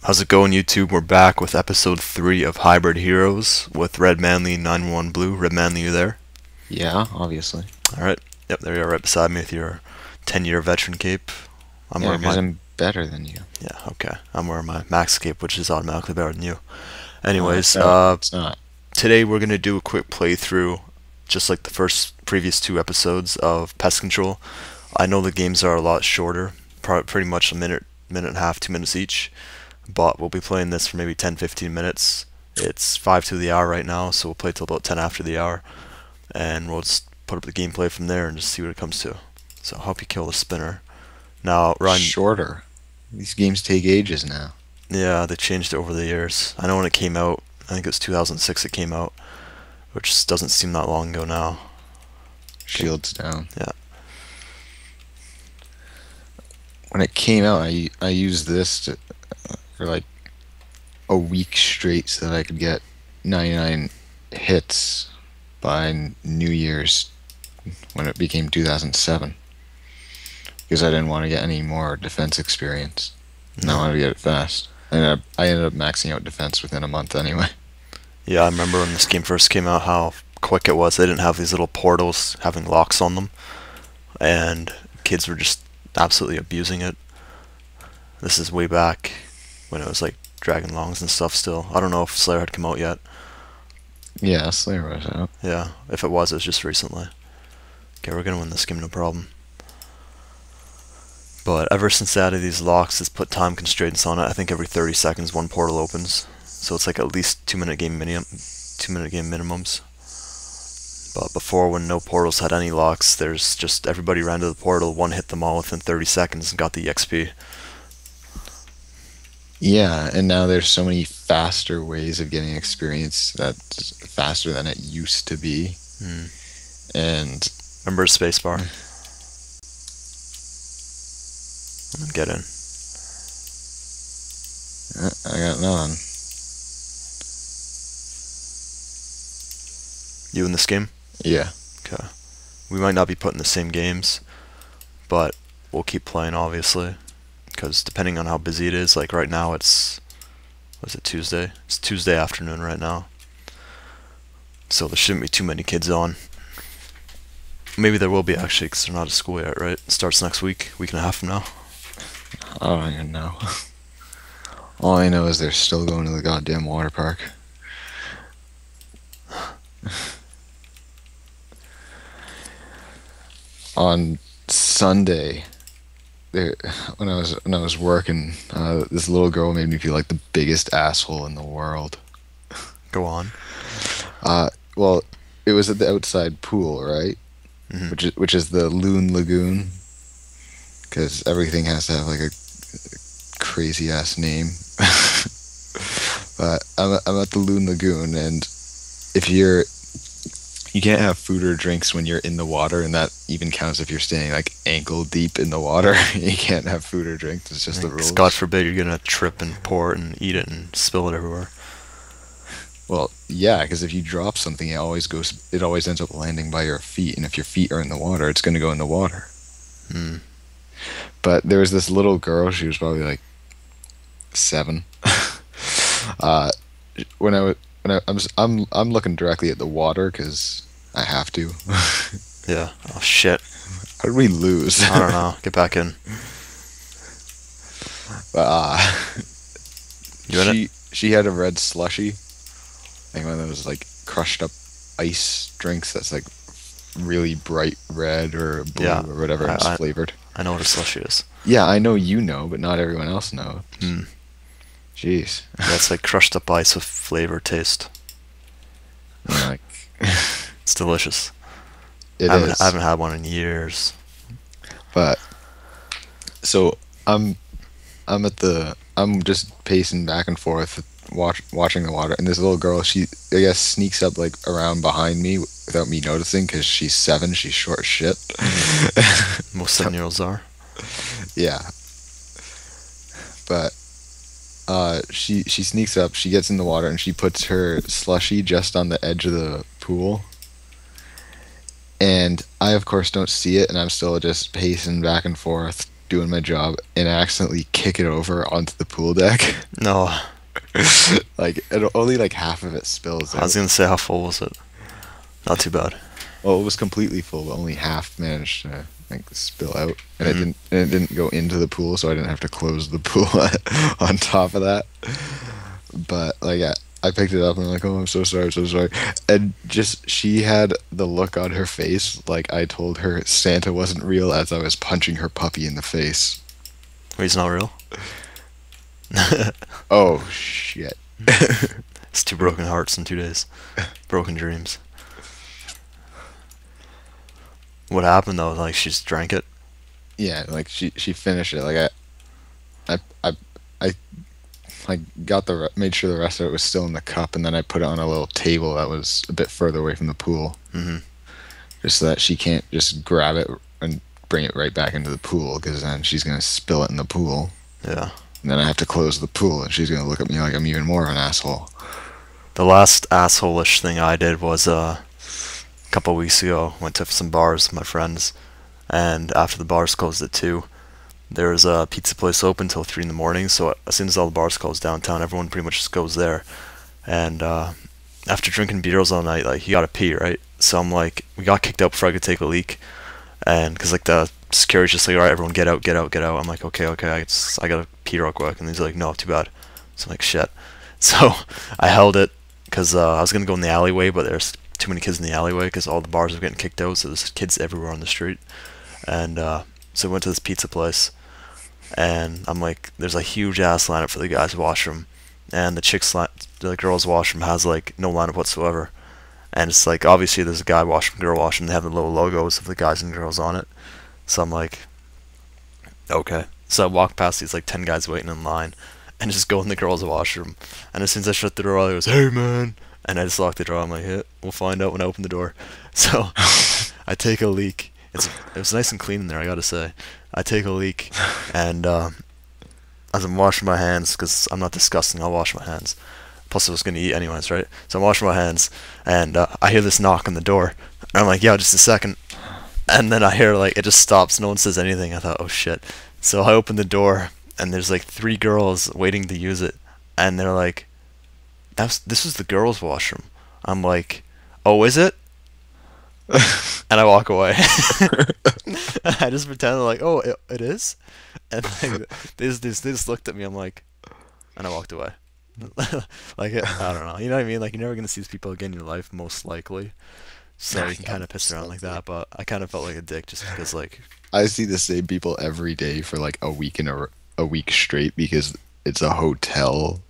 How's it going, YouTube? We're back with episode 3 of Hybrid Heroes with Red Manly 91 Blue. Red Manly, you there? Yeah, obviously. Alright. Yep, there you are right beside me with your 10-year veteran cape. I'm Yeah, wearing because my... I'm better than you. Yeah, okay. I'm wearing my max cape, which is automatically better than you. No, Anyways, it's not. today we're going to do a quick playthrough, just like the previous 2 episodes of Pest Control. I know the games are a lot shorter, pretty much a minute and a half, 2 minutes each. But we'll be playing this for maybe 10-15 minutes. It's 5 to the hour right now, so we'll play till about 10 after the hour. And we'll just put up the gameplay from there and just see what it comes to. So I hope you kill the spinner. Now, Ryan... Shorter. These games take ages now. Yeah, they changed it over the years. I know when it came out, I think it was 2006 it came out, which doesn't seem that long ago now. Shields down. Yeah. When it came out, I used this for like a week straight so that I could get 99 hits by New Year's when it became 2007. Because I didn't want to get any more defense experience. And I wanted to get it fast. And I ended up maxing out defense within a month anyway. Yeah, I remember when this game first came out how quick it was. They didn't have these little portals having locks on them. And kids were just absolutely abusing it. This is way back when it was like Dragon Longs and stuff still. I don't know if Slayer had come out yet. Yeah, Slayer was out. Yeah, if it was just recently. Okay, we're gonna win this game, no problem. But ever since they added these locks, it's put time constraints on it. I think every 30 seconds one portal opens. So it's like at least 2-minute game minimums. But before, when no portals had any locks, there's just everybody ran to the portal, one hit them all within 30 seconds and got the XP. Yeah, and now there's so many faster ways of getting experience that's faster than it used to be. And remember spacebar? And then get in. I got none. You in this game? Yeah. Okay. We might not be putting the same games, but we'll keep playing, obviously. Because depending on how busy it is, like right now it's, was it Tuesday? It's Tuesday afternoon right now. So there shouldn't be too many kids on. Maybe there will be actually, because they're not at school yet, right? It starts next week and a half from now. I don't even know. All I know is they're still going to the goddamn water park. On Sunday, when I was working, this little girl made me feel like the biggest asshole in the world. Go on. Well, it was at the outside pool, right? Which is the Loon Lagoon, because everything has to have like a crazy ass name. But I'm at the Loon Lagoon, and if you can't have food or drinks when you're in the water, and that even counts if you're staying like ankle deep in the water. You can't have food or drinks. It's just the rules. God forbid you're gonna trip and pour it and eat it and spill it everywhere. Well, yeah, because if you drop something, it always ends up landing by your feet, and if your feet are in the water, it's gonna go in the water. But there was this little girl. She was probably like 7. I'm looking directly at the water because I have to. Yeah. Oh shit. How did we lose? I don't know. Get back in. You in it? She had a red slushy. I think one of those like crushed up ice drinks that's like really bright red or blue or whatever it's flavored. I know what a slushy is. Yeah, I know you know, but not everyone else knows. Jeez. That's like crushed up ice with flavor taste. Like, it's delicious. I haven't had one in years. But so I'm just pacing back and forth, watching the water, and this little girl, she I guess sneaks up like around behind me without me noticing because she's 7. She's short as shit. Most 7-year-olds are. Yeah. But she sneaks up, she gets in the water, and she puts her slushy just on the edge of the pool. And I, of course, don't see it, and I'm still just pacing back and forth, doing my job and accidentally kick it over onto the pool deck. No, Like only like half of it spills I was out. gonna say how full was it? Not too bad. Well, it was completely full, but only half managed to like spill out, and Hmm. it didn't go into the pool, so I didn't have to close the pool on top of that. But like I picked it up and I'm like, oh, I'm so sorry, I'm so sorry. And just she had the look on her face like I told her Santa wasn't real as I was punching her puppy in the face. Wait, he's not real. Oh shit. It's two broken hearts in 2 days. Broken dreams. What happened though? Like she just drank it. Yeah, like she finished it. Like I like got made sure the rest of it was still in the cup, and then I put it on a little table that was a bit further away from the pool, Hmm. just so that she can't just grab it and bring it right back into the pool, because then she's gonna spill it in the pool, Yeah. and then I have to close the pool, and she's gonna look at me like I'm even more of an asshole. The last asshole-ish thing I did was a couple weeks ago. Went to some bars with my friends, and after the bars closed at 2, there was a pizza place open till 3 in the morning. So as soon as all the bars closed downtown, everyone pretty much just goes there. And after drinking beers all night, like you gotta pee, right? So I'm like, we got kicked out before I could take a leak, and because like the security's just like, all right, everyone get out, get out, get out. I'm like, okay, okay, I gotta pee real quick, and he's like, no, too bad. So I'm like, shit. So I held it because I was gonna go in the alleyway, but there's too many kids in the alleyway because all the bars were getting kicked out, so there's kids everywhere on the street. And so I went to this pizza place, and I'm like, there's a huge ass lineup for the guys' washroom, and the girls' washroom has like no lineup whatsoever. And it's like obviously there's a guy washroom, girl washroom. They have the little logos of the guys and girls on it. So I'm like, okay. So I walk past these like 10 guys waiting in line, and just go in the girls' washroom. And as soon as I shut the door, I goes, "Hey man!" And I just lock the door. I'm like, "Yeah, we'll find out when I open the door." So I take a leak. It was nice and clean in there, I gotta say. I take a leak, and as I'm washing my hands, because I'm not disgusting, I'll wash my hands. Plus, I was gonna eat anyways, right? So I'm washing my hands, and I hear this knock on the door. And I'm like, "Yeah, just a second." And then I hear like it just stops. No one says anything. I thought, "Oh shit." So I open the door, and there's like 3 girls waiting to use it, and they're like, this is the girls' washroom." I'm like, "Oh, is it?" And I walk away. I just pretend like, "Oh, it is," and like, they just looked at me. I'm like, and I walked away. Like I don't know, you know what I mean? Like you're never gonna see these people again in your life, most likely. So you can kind of piss around like that, but I kind of felt like a dick just because like, I see the same people every day for like a week a week straight, because it's a hotel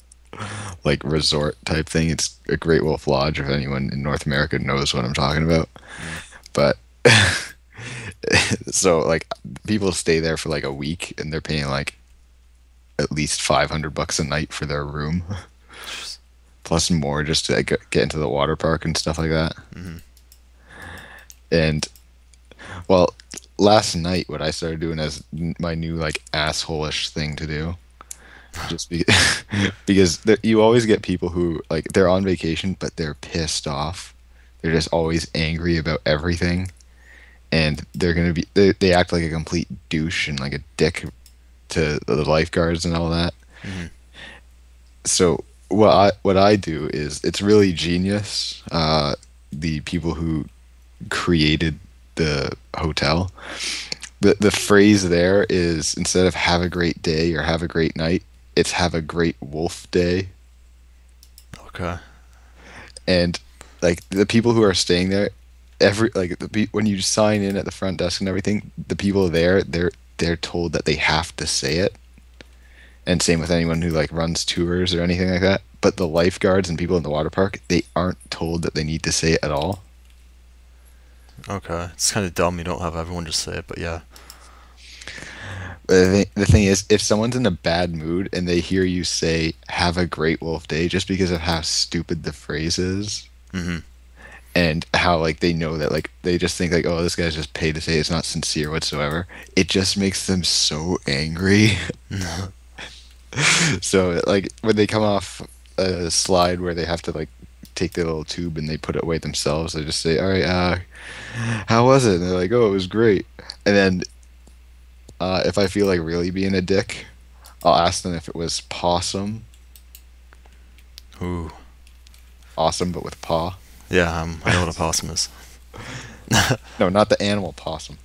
like resort type thing. It's a Great Wolf Lodge, if anyone in North America knows what I'm talking about. mm, But so like people stay there for like a week, and they're paying like at least $500 a night for their room, just, plus more just to like, get into the water park and stuff like that. mm-hmm. And well, last night what I started doing as my new like asshole-ish thing to do, just because you always get people who like they're on vacation but they're pissed off. They're just always angry about everything, and they act like a complete douche and like a dick to the lifeguards and all that. Mm-hmm. So what I do is, it's really genius. The people who created the hotel, the phrase there is, instead of "have a great day" or "have a great night," it's "have a great wolf day." Okay. And like the people who are staying there, when you sign in at the front desk and everything, the people there, they're told that they have to say it. And same with anyone who like runs tours or anything like that. But the lifeguards and people in the water park, they aren't told that they need to say it at all. Okay. It's kind of dumb. You don't have everyone just say it, but yeah. But the thing is, if someone's in a bad mood and they hear you say "have a great wolf day" just because of how stupid the phrase is, Mm-hmm. and how like they know that, like they just think like, oh, this guy's just paid to say it, it's not sincere whatsoever, it just makes them so angry. So like when they come off a slide where they have to like take their little tube and they put it away themselves, they just say, all right, how was it? And they're like, oh, it was great. And then If I feel like really being a dick, I'll ask them if it was possum, Ooh. awesome, but with paw. Yeah, I know what a possum is. No, not the animal possum.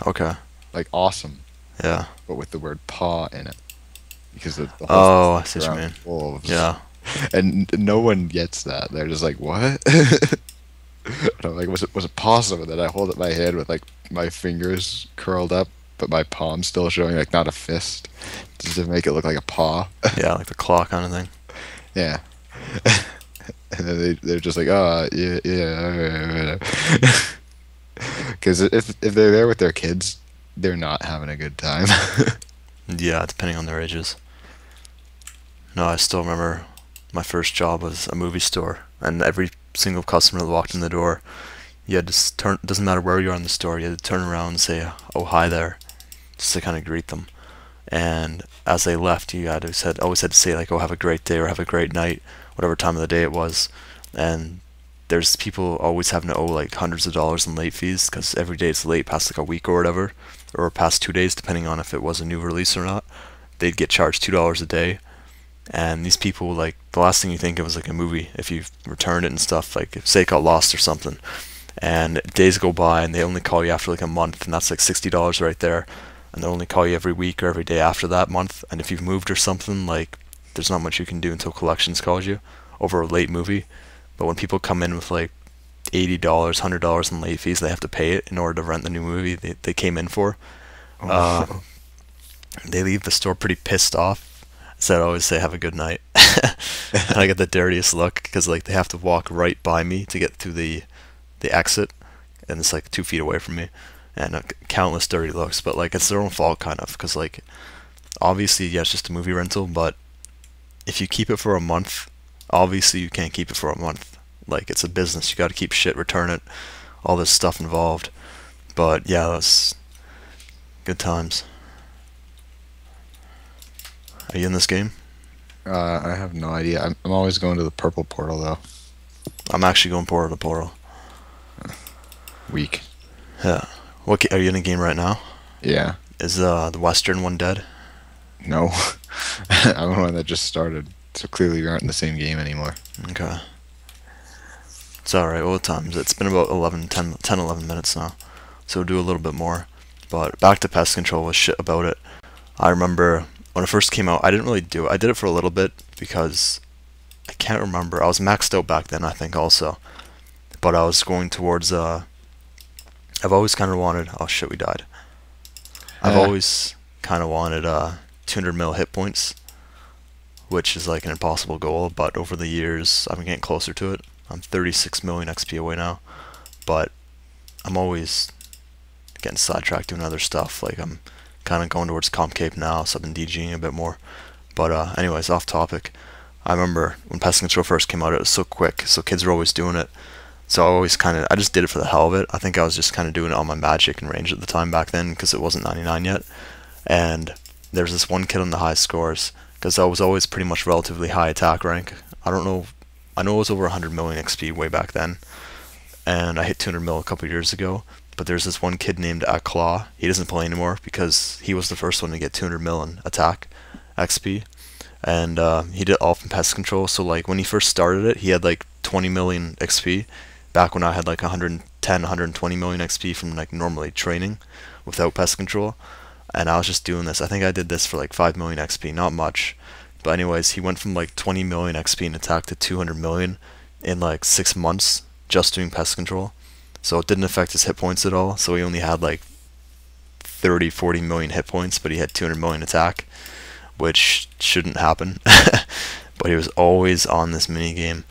Okay. Like awesome, Yeah. but with the word paw in it, because the whole Oh, I see what you ground mean. wolves, Yeah. and no one gets that. They're just like, what? And I'm like, was it possum? And then I hold up my hand with like my fingers curled up, but my palm still showing, like not a fist, just to make it look like a paw. Yeah, like the claw kind of thing. Yeah. And then they're just like, oh yeah, yeah, because if they're there with their kids, they're not having a good time. Yeah, depending on their ages. No, I still remember my first job was a movie store, and every single customer that walked in the door, you had to turn. Doesn't matter where you are in the store, you had to turn around and say, "Oh, hi there," just to kind of greet them. And as they left, you had to said always had to say like, "Oh, have a great day" or "Have a great night," whatever time of the day it was. And there's people always having to owe like hundreds of dollars in late fees because every day it's late past like a week or whatever, or past 2 days depending on if it was a new release or not. They'd get charged $2 a day. And these people, like, the last thing you think of is like a movie if you've returned it and stuff, like if, say it got lost or something. And days go by and they only call you after like a month, and that's like $60 right there. And they'll only call you every week or every day after that month. And if you've moved or something, like, there's not much you can do until collections calls you over a late movie. But when people come in with like $80, $100 in late fees, they have to pay it in order to rent the new movie they came in for. Uh, Oh. they leave the store pretty pissed off. So I always say, "Have a good night." And I get the dirtiest look because like they have to walk right by me to get to the exit, and it's like 2 feet away from me, and countless dirty looks. But like it's their own fault kind of because like obviously yeah it's just a movie rental, but if you keep it for a month, obviously you can't keep it for a month. Like it's a business, you got to keep shit, return it, all this stuff involved. But yeah, that's good times. Are you in this game? I have no idea. I'm always going to the purple portal though. I'm actually going portal to portal. Weak. Yeah. Are you in a game right now? Yeah. Is the Western one dead? No. I'm the one that just started, so clearly we aren't in the same game anymore. Okay. It's alright. What time is it? It's been about 11 minutes now. So we'll do a little bit more. But back to pest control was shit about it. I remember when it first came out, I didn't really do it. I did it for a little bit because I can't remember. I was maxed out back then, I think, also. But I was going towards, I've always kind of wanted, oh shit, we died. I've Uh, always kind of wanted 200 mil hit points, which is like an impossible goal, but over the years, I've been getting closer to it. I'm 36 million XP away now, but I'm always getting sidetracked doing other stuff. Like I'm kind of going towards Comcape now, so I've been DGing a bit more. But anyways, off topic. I remember when Pest Control first came out, it was so quick, so kids were always doing it. So I just did it for the hell of it. I think I was just kind of doing it on my magic and range at the time back then because it wasn't 99 yet. And there was this one kid on the high scores because I was always pretty much relatively high attack rank. I don't know, I know it was over 100 million XP way back then, and I hit 200 mil a couple years ago. But there's this one kid named Claw. He doesn't play anymore because he was the first one to get 200 mil in attack XP, and he did all from pest control. So like when he first started it, he had like 20 million XP. Back when I had like 110, 120 million XP from like normally training without pest control, and I was just doing this. I think I did this for like 5 million XP, not much. But anyways, he went from like 20 million XP in attack to 200 million in like 6 months just doing pest control. So it didn't affect his hit points at all. So he only had like 30, 40 million hit points, but he had 200 million attack, which shouldn't happen. But he was always on this mini game,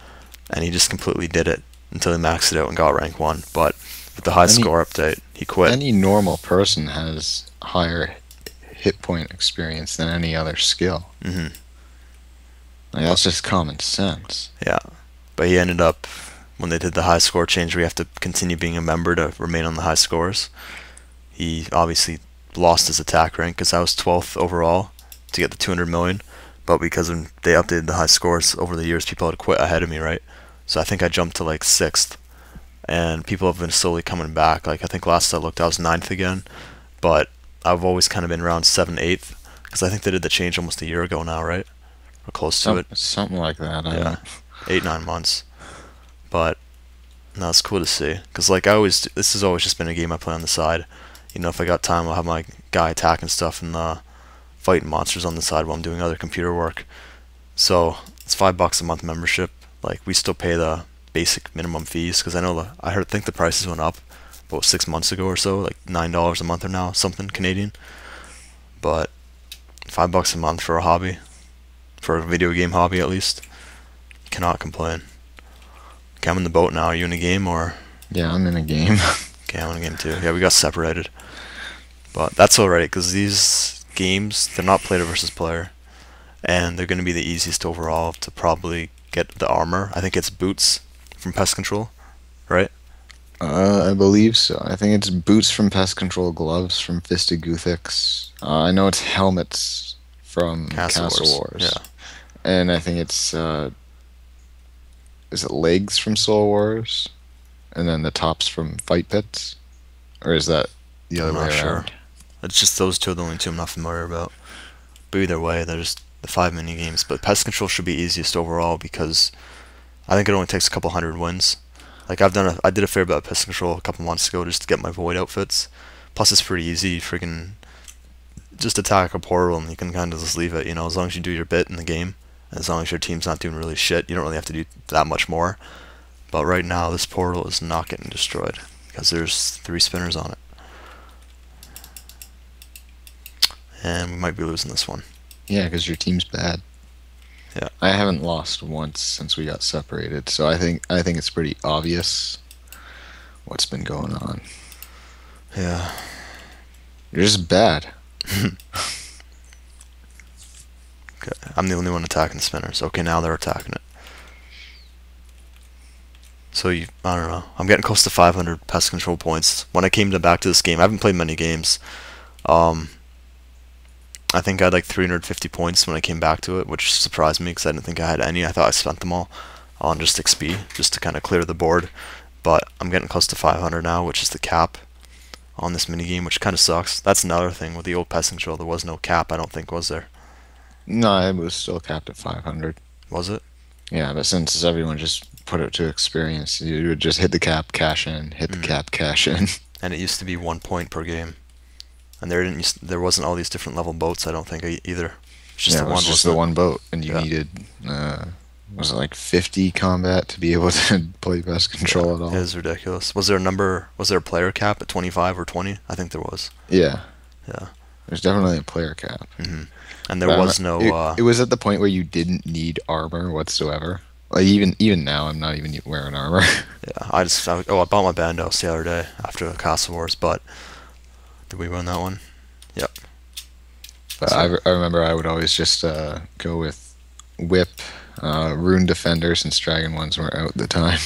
and he just completely did it until he maxed it out and got rank 1. But with the high any score update, he quit. any normal person has higher hit point experience than any other skill. hmm Like, that's just common sense. Yeah. But he ended up, when they did the high score change where you have to continue being a member to remain on the high scores, he obviously lost his attack rank because I was 12th overall to get the 200 million. But because when they updated the high scores over the years, people had quit ahead of me, right? So I think I jumped to like 6th. And people have been slowly coming back. Like I think last I looked, I was 9th again. But I've always kind of been around 7th, 8th, because I think they did the change almost a year ago now, right? Or close to it. Something like that. I Yeah, don't. 8, 9 months. But no, it's cool to see, because like I always, this has always just been a game I play on the side. You know, if I got time, I'll have my guy attacking stuff and fighting monsters on the side while I'm doing other computer work. So it's $5 a month membership. Like we still pay the basic minimum fees because I know think the prices went up about 6 months ago or so, like $9 a month or now something Canadian. But $5 a month for a hobby, for a video game hobby at least, you cannot complain. Okay, I'm in the boat now. Are you in a game or? Yeah, I'm in a game. Okay, I'm in a game too. Yeah, we got separated, but that's alright because these games they're not player versus player, and they're going to be the easiest overall to probably get the armor. I think it's boots from Pest Control, right? I believe so. I think it's boots from Pest Control, gloves from Fisted Guthix. I know it's helmets from Castle Wars. Yeah. And I think it's is it legs from Soul Wars, and then the tops from Fight Pits, or is that the other I'm way not around? sure. It's just those two are the only two I'm not familiar about. But either way, there's the 5 mini games. But Pest Control should be easiest overall because I think it only takes a couple hundred wins. Like I did a fair bit of Pest Control a couple months ago just to get my void outfits. Plus it's pretty easy. Freaking just attack a portal and you can kind of just leave it. You know, as long as you do your bit in the game, and as long as your team's not doing really shit, you don't really have to do that much more. But right now, this portal is not getting destroyed because there's 3 spinners on it. And we might be losing this one. Yeah, because your team's bad. Yeah. I haven't lost once since we got separated, so I think it's pretty obvious what's been going on. Yeah. You're just bad. Okay. I'm the only one attacking the spinners. Okay, now they're attacking it. So I don't know. I'm getting close to 500 Pest Control points. When I came back to this game, I haven't played many games. I think I had like 350 points when I came back to it, which surprised me because I didn't think I had any. I thought I spent them all on just XP, just to kind of clear the board. But I'm getting close to 500 now, which is the cap on this minigame, which kind of sucks. That's another thing with the old Pest Control. There was no cap, I don't think, was there? No, it was still capped at 500. Was it? Yeah, but since everyone just put it to experience, you would just hit the cap, cash in, hit the cap, cash in. And it used to be 1 point per game. And there wasn't all these different level boats, I don't think, either. It's just Yeah, the it one, was just wasn't the it? one boat, and you Yeah. needed, was it like 50 combat to be able to play Pest Control at all? It was ridiculous. Was there a player cap at 25 or 20? I think there was. Yeah, Yeah. there's definitely a player cap. And there But was no, it was at the point where you didn't need armor whatsoever. Like even now, I'm not even wearing armor. yeah, I bought my bandos the other day after the Castle Wars, but did we win that one? Yep. But I remember I would always just go with whip, rune defender since dragon ones weren't out at the time.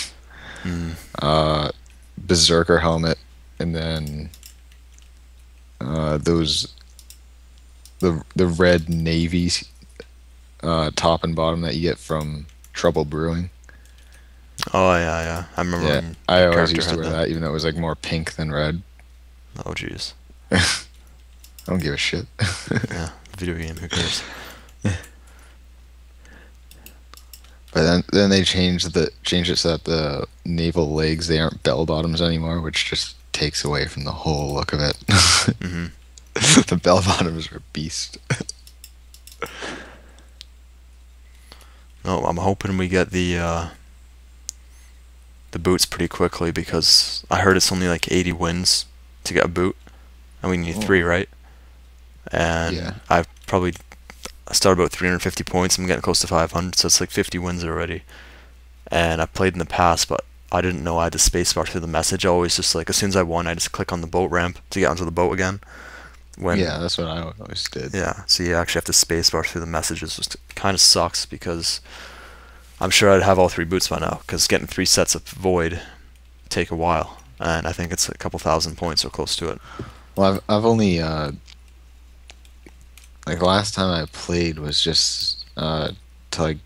Berserker helmet, and then the red navy top and bottom that you get from Trouble Brewing. Oh yeah. I remember. Yeah, when I your always character used to had wear that, even though it was like more pink than red. Oh jeez. I don't give a shit. Yeah, video game. Who cares? But then they changed it so that the naval legs, they aren't bell bottoms anymore, which just takes away from the whole look of it. The bell bottoms are beast. No, I'm hoping we get the boots pretty quickly because I heard it's only like 80 wins to get a boot, and we need 3, right? And Yeah. I started about 350 points. I'm getting close to 500, so it's like 50 wins already. And I played in the past, but I didn't know I had to spacebar through the message. I always just like as soon as I won, I just click on the boat ramp to get onto the boat again. Yeah, that's what I always did. Yeah, so you actually have to spacebar through the messages, which kind of sucks because I'm sure I'd have all 3 boots by now. Because getting 3 sets of void take a while, and I think it's a couple thousand points or close to it. Well, I've only like last time I played was just to like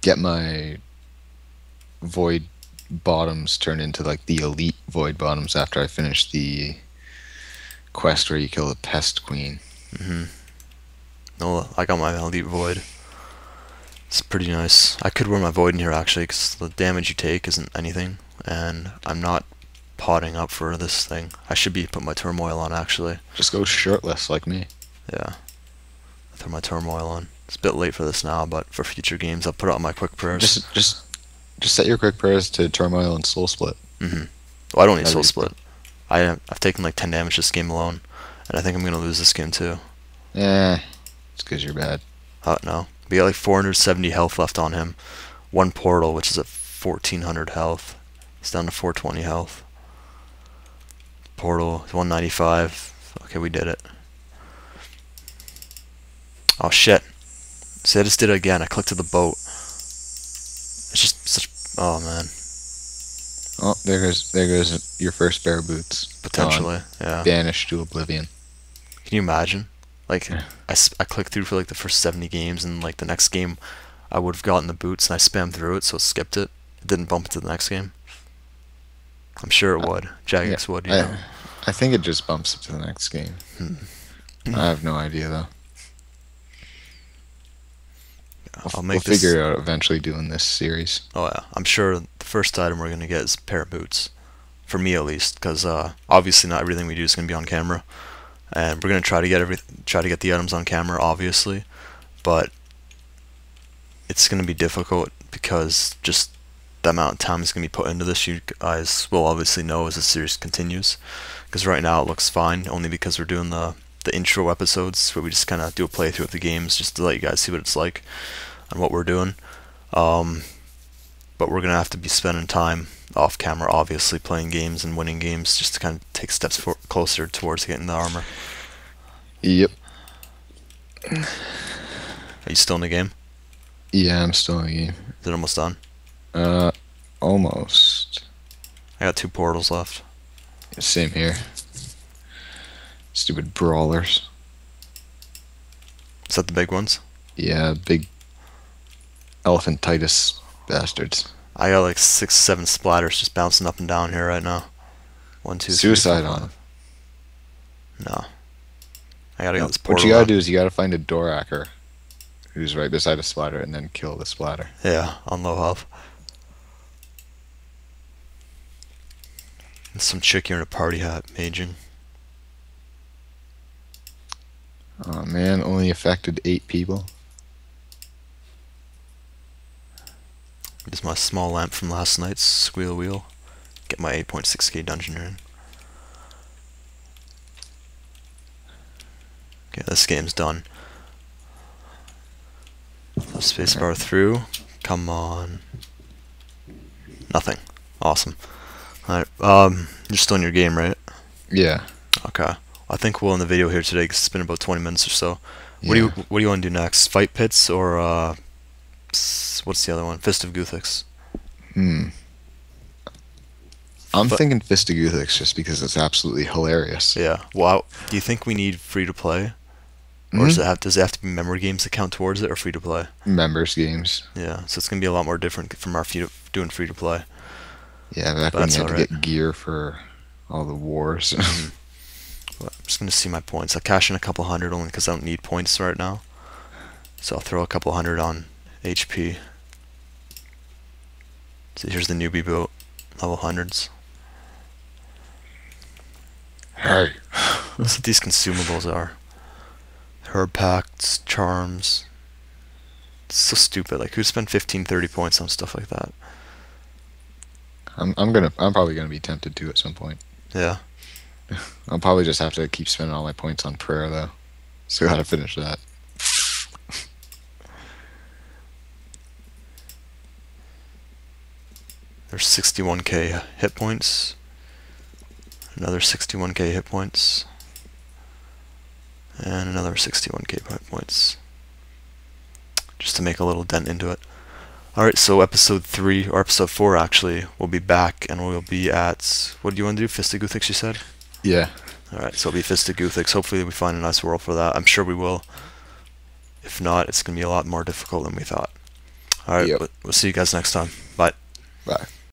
get my void bottoms turned into like the elite void bottoms after I finished the quest where you kill the pest queen. No, I got my elite void. It's pretty nice. I could wear my void in here actually, because the damage you take isn't anything, and I'm not potting up for this thing. I should be putting my turmoil on actually. Just go shirtless like me. Yeah. Throw my turmoil on. It's a bit late for this now, but for future games I'll put it on my quick prayers. Just set your quick prayers to turmoil and soul split. Well, I don't need That'd soul be split. I've taken like 10 damage this game alone, and I think I'm gonna lose this game too. Eh, it's because you're bad. No. We got like 470 health left on him. One portal, which is at 1400 health. He's down to 420 health. Portal is 195. Okay, we did it. Oh shit. See, I just did it again. I clicked to the boat. It's just such... Oh man. Oh, there goes your first bear boots. Potentially, yeah. Banished to oblivion. Can you imagine? Like, I clicked through for like the first 70 games, and like the next game I would have gotten the boots, and I spammed through it, so it skipped it. It didn't bump it to the next game. I'm sure it would. Jagex would, you know. I think it just bumps it to the next game. I have no idea though. We'll figure it out eventually doing this series. Oh yeah, I'm sure the first item we're gonna get is a pair of boots, for me at least, because obviously not everything we do is gonna be on camera, and we're gonna try to get the items on camera, obviously, but it's gonna be difficult because just the amount of time is gonna be put into this. You guys will obviously know as the series continues, because right now it looks fine, only because we're doing the intro episodes where we just kind of do a playthrough of the games just to let you guys see what it's like and what we're doing. But we're gonna have to be spending time off camera, obviously, playing games and winning games just to kind of take steps closer towards getting the armor. Yep. Are you still in the game? Yeah, I'm still in the game. Is it almost done? Almost. I got 2 portals left. Same here. Stupid brawlers. Is that the big ones? Yeah, big elephantitis bastards. I got like 6, 7 splatters just bouncing up and down here right now. 1, 2, 3, Suicide 4, on them. No. I gotta get this portal. What you gotta out. do is you gotta find a Doracker who's right beside a splatter and then kill the splatter. Yeah, on low health. And some chick here in a party hat, maging. Oh man, only affected 8 people. Use my small lamp from last night's squeal wheel. Get my 8.6k dungeon in. Okay, this game's done. Spacebar through. Come on. Nothing. Awesome. Alright, you're still in your game, right? Yeah. Okay. I think we'll end the video here today because it's been about 20 minutes or so. Yeah. What do you want to do next? Fight pits or what's the other one? Fist of Guthix. I'm thinking Fist of Guthix just because it's absolutely hilarious. Yeah. Well, do you think we need free to play, or does it have to be memory games that count towards it, or free to play? Members games. Yeah. So it's gonna be a lot more different from our doing free to play. Yeah, back when you had to get gear for all the wars. But I'm just gonna see my points. I cash in a couple hundred only because I don't need points right now. So I'll throw a couple hundred on HP. So here's the newbie boat, level hundreds. Hey. That's what these consumables are. Herb packs, charms. It's so stupid. Like, who'd spend 15, 30 points on stuff like that? I'm probably gonna be tempted to at some point. Yeah. I'll probably just have to keep spending all my points on prayer though. So gotta finish that. There's 61k hit points. Another 61k hit points. And another 61k hit points. Just to make a little dent into it. Alright, so episode 3, or episode 4 actually, we'll be back and we'll be at, what do you want to do? Fist of Guthix, you said? Yeah. Alright, so it'll be Fist of Guthix. Hopefully we find a nice world for that. I'm sure we will. If not, it's going to be a lot more difficult than we thought. Alright, Yep. we'll see you guys next time. Bye. Bye.